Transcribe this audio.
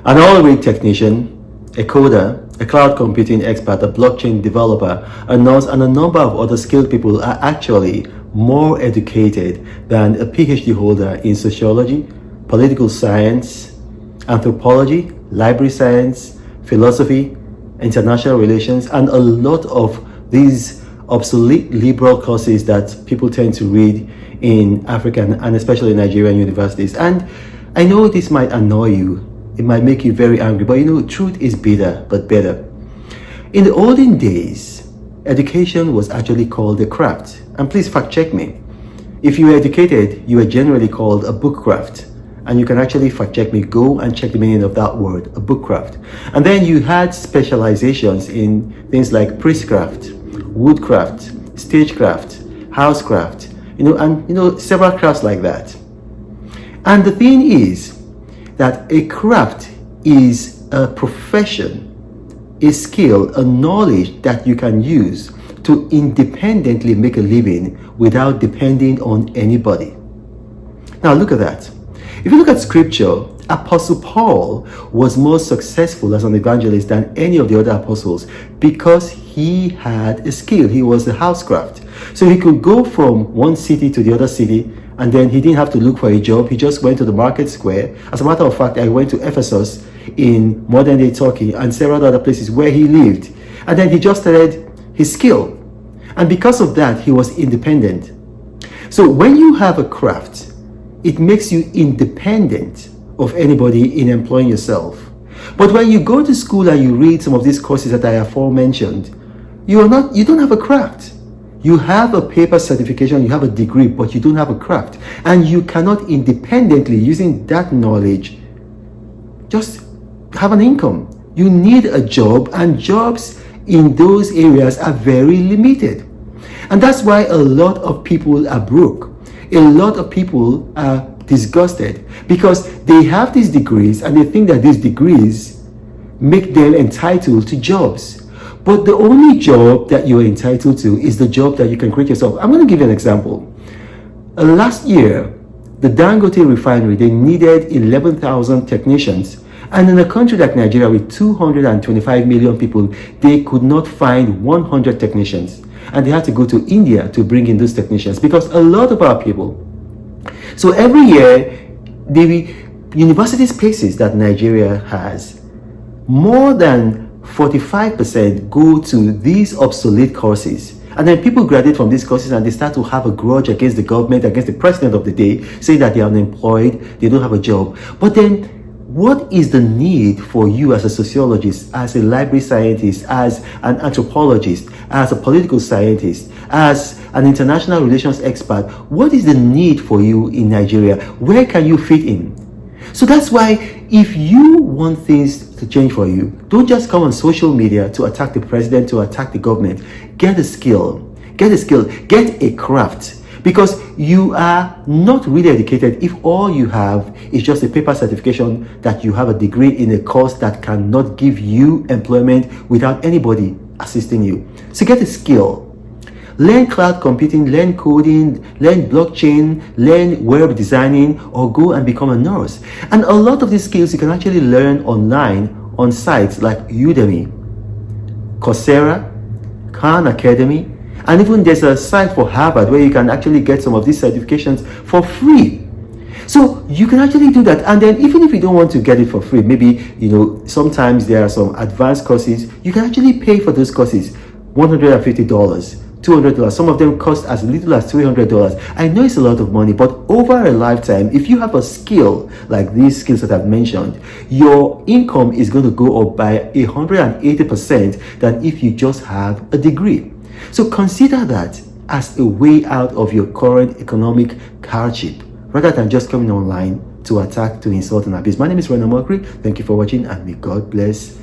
An oil-rig technician, a coder, a cloud computing expert, a blockchain developer, a nurse, and a number of other skilled people are actually more educated than a PhD holder in sociology, political science, anthropology, library science, philosophy, international relations, and a lot of these obsolete liberal courses that people tend to read in African and especially Nigerian universities. And I know this might annoy you. It might make you very angry, but you know, truth is bitter, but better. In the olden days, education was actually called a craft. And please fact check me. If you were educated, you were generally called a book craft. And you can actually fact check me. Go and check the meaning of that word, a book craft. And then you had specializations in things like priestcraft, woodcraft, stagecraft, housecraft, and several crafts like that. And the thing is that a craft is a profession, a skill, a knowledge that you can use to independently make a living without depending on anybody. Now look at that. If you look at scripture, Apostle Paul was more successful as an evangelist than any of the other apostles because he had a skill. He was a housecraft. So he could go from one city to the other city, and then he didn't have to look for a job. He just went to the market square. As a matter of fact, I went to Ephesus in modern day Turkey and several other places where he lived. And then he just started his skill. And because of that, he was independent. So when you have a craft, it makes you independent of anybody in employing yourself. But when you go to school and you read some of these courses that I have aforementioned, you don't have a craft. You have a paper certification, you have a degree, but you don't have a craft. And you cannot independently, using that knowledge, just have an income. You need a job, and jobs in those areas are very limited. And that's why a lot of people are broke. A lot of people are disgusted because they have these degrees and they think that these degrees make them entitled to jobs. But the only job that you're entitled to is the job that you can create yourself. I'm going to give you an example. Last year, the Dangote refinery, they needed 11,000 technicians. And in a country like Nigeria with 225 million people, they could not find 100 technicians. And they had to go to India to bring in those technicians because a lot of our people. So every year, the university spaces that Nigeria has, more than 45% go to these obsolete courses. And then people graduate from these courses and they start to have a grudge against the government, against the president of the day, saying that they are unemployed, they don't have a job. But then what is the need for you as a sociologist, as a library scientist, as an anthropologist, as a political scientist, as an international relations expert? What is the need for you in Nigeria? Where can you fit in? So that's why if you want things to change for you, don't just come on social media to attack the president, to attack the government. Get a skill, get a craft, because you are not really educated if all you have is just a paper certification that you have a degree in a course that cannot give you employment without anybody assisting you. So get a skill. Learn cloud computing, learn coding, learn blockchain, learn web designing, or go and become a nurse. And a lot of these skills you can actually learn online on sites like Udemy, Coursera, Khan Academy, and even there's a site for Harvard where you can actually get some of these certifications for free. So you can actually do that. And then even if you don't want to get it for free, maybe, sometimes there are some advanced courses, you can actually pay for those courses, $150. $200. Some of them cost as little as $300. I know it's a lot of money, but over a lifetime, if you have a skill like these skills that I've mentioned, your income is going to go up by 180% than if you just have a degree. So consider that as a way out of your current economic hardship, rather than just coming online to attack, to insult, and abuse. My name is Rena Mokri. Thank you for watching, and may God bless